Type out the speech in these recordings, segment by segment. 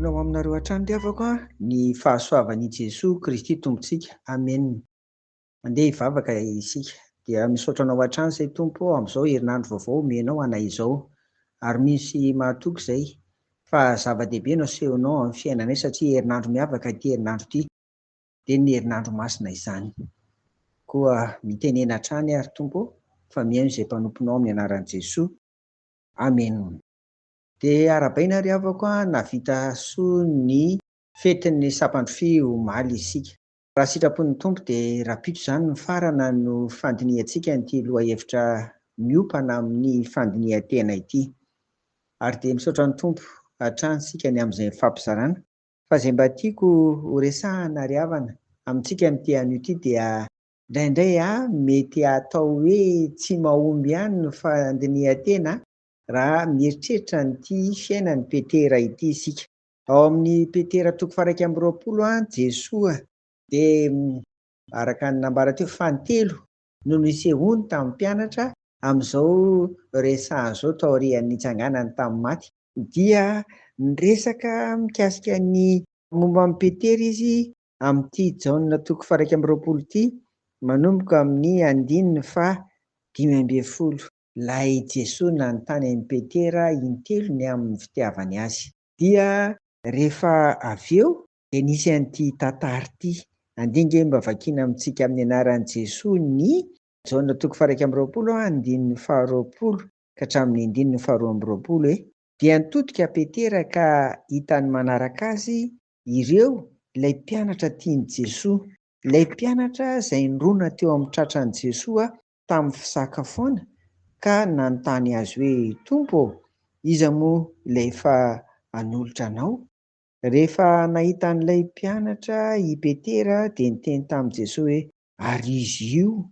Honao aminareo hatrany diavako ny fahasoavan'i Jesoa Kristy Tompontsika. Amen. Mandeha hivavaka isika dia misaotra anao hatrany izay Tompo amin'izao herinandro vaovao omenao anay izao, ary misy mahatoky izay fa zava-dehibe no asehonao amin'ny fiainanay satria herinandro miavaka ity herinandro ity dia ny herinandro masina izany. Koa mitenena hatrany ary Tompo fa mihaino izay mpanomponao amin'ny anaran'i Jesoa. Amen. Dia arabaina ry havako navita soa ny fetin'ny sapandrofia omaly isika. Raha sitrapon'ny Tompo dia rapito izany ny farana no fandiniantsika n'ity lohahevitra miopana amin'ny fandinihan-tena ity. Ary dia misaotra ny Tompo hatrany sika ny amin'izay mifampizarana. Fa izay mba tiako ho resahana ry havana amintsika amin'ity anio ity dia indraindray mety atao hoe tsy mahomby ihany ny fandinihan-tena raha mieritreritra n'ity fiainan'ny Petera ity isika. Ao amin'ny Petera 2:20 Jesoa dia araka ny nambara teo fantelo no nisehony tamin'ny mpianatra amin'izao resahana izao tao aorian'ny itsanganany tamin'ny maty, dia niresaka mikasika ny momba amin'ny Petera izy amin'ity Jaona 2:20 ity, manomboka amin'ny 5:12. Ilay Jesoa nanontany an'i Petera intelo ny amin'ny fitiavany azy. Dia rehefa avy eo dia nisy an'ity tantara ity. Andinga mba vakiana amintsika amin'ny anaran'i Jesoa ny Jaona 2:20 20 ka hatramin'ny 20 dia nitodika Petera ka hitany manaraka azy ireo ilay mpianatra tian'i Jesoa, ilay mpianatra izay nirona teo amin'ny tratran'i Jesoa tamin'ny fisakafoana, ka nanontany azy hoe: Tompo, iza moa ilay efa hanolotra anao? Rehefa nahita an'ilay mpianatra i Petera dia niteny tamin'i Jesoa hoe: ary izy io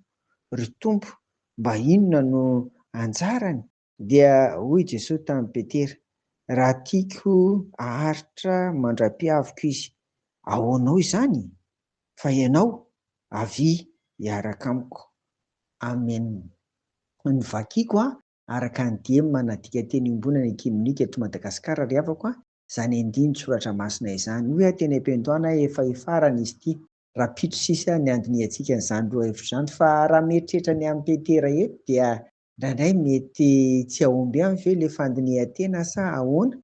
ry Tompo, mba inona no anjarany? Dia hoy Jesoa tamin'i Petera: raha tiako haharitra mandra-piaviko izy, ahoanao izany? Fa ianao avy hiaraka amiko. Amen. Ny vakiako araka ny dieny manadika teny iombonana ekimenika eto Madagasikara ry havako izany andiny soratra masina izany. Hoy teny am-piandohana efa hifarana izy ity, rapito sisa ny andiniantsika n'izany lohahevitra izany. Fa raha mieritreritra ny amin'ny Petera eto dia indraindray mety tsy ahomby ihany ve ilay fandinihan-tena sa ahoana?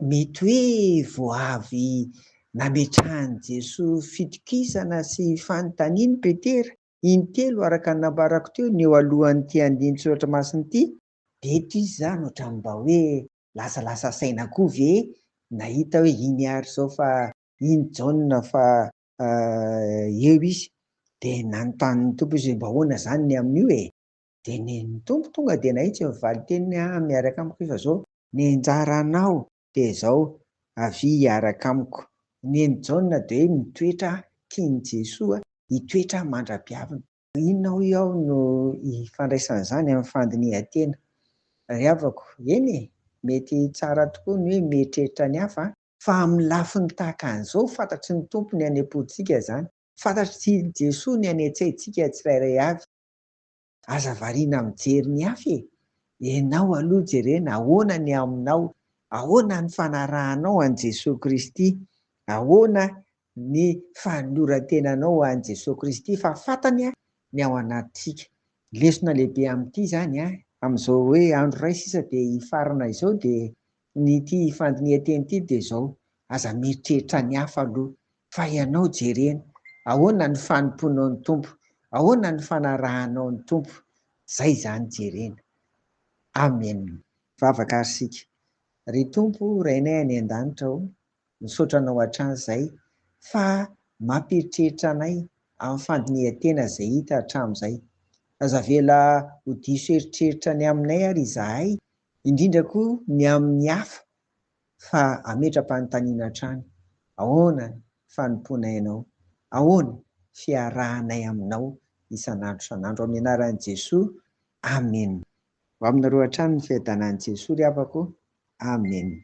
Mety hoe vao avy nametrahan'i Jesoa fitokisana sy fanontaniana Petera intelo araka ny nambarako teo ny eo alohan'ity andiny soratra masina ity, dia eto izy izany ohatran'ny mba hoe lasalasa saina koa ve nahita hoe iny ary izao fa iny Jaona fa eo izy, dia nanontany ny Tompo izy: mba ahoana izany ny amin'io e? Dia ny Tompo tonga dia nahitsy mivaly teniny: miaraka amiko fa izao ny anjaranao dia izao, avy hiaraka amiko. Ny Jaona dia hoe mitoetra tian'i Jesoa, hitoetra mandra-piavana. Inona hoy aho no ifandraisan'izany amin'ny fandinihan-tena? Ry havako, eny e, mety tsara tokoa ny hoe mieritreritra ny hafa, fa amin'ny lafiny tahaka an'izao fantatry ny Tompo ny any-poditsika izany, fantatry Jesoa ny any an-tsaintsika tsirairay avy. Aza variana mijery ny hafa e! Ianao aloha jerena, ahoana ny aminao? Ahoana ny fanarahanao an'i Jesoa Kristy? Ahoana ny fanoloran-tenanao an'i Jesoa Kristy? Fa fantany ny ao anatintsika. Lesona lehibe amin'ity izany amin'izao hoe andro iray sisa dia hifarana izao, dia n'ity fandinihan-tena ity dia izao: aza mieritreritra ny hafa aloha, fa ianao jerena, ahoana ny fanompoanao ny Tompo? Ahoana ny fanarahanao ny Tompo? Izay izany jerena. Amen. Vavaka ary sika. Ry Tompo, Rainay any an-danitra misaotra anao hatrany izay fa mampiheritreritra anay amin'ny fandinihan-tena izay hita hatramin'izay. Aza avela ho diso eritreritra ny aminay ary izahay, indrindra koa ny amin'ny hafa, fa hametra-panontaniana hatrany: ahoana ny fanompoana ianao? Ahoana fiarahanay aminao isan'andro isan'andro? Amin'ny anaran'i Jesoa. Amen. Ho aminareo hatrany ny fiadanan'i Jesoa ry havako. Amen.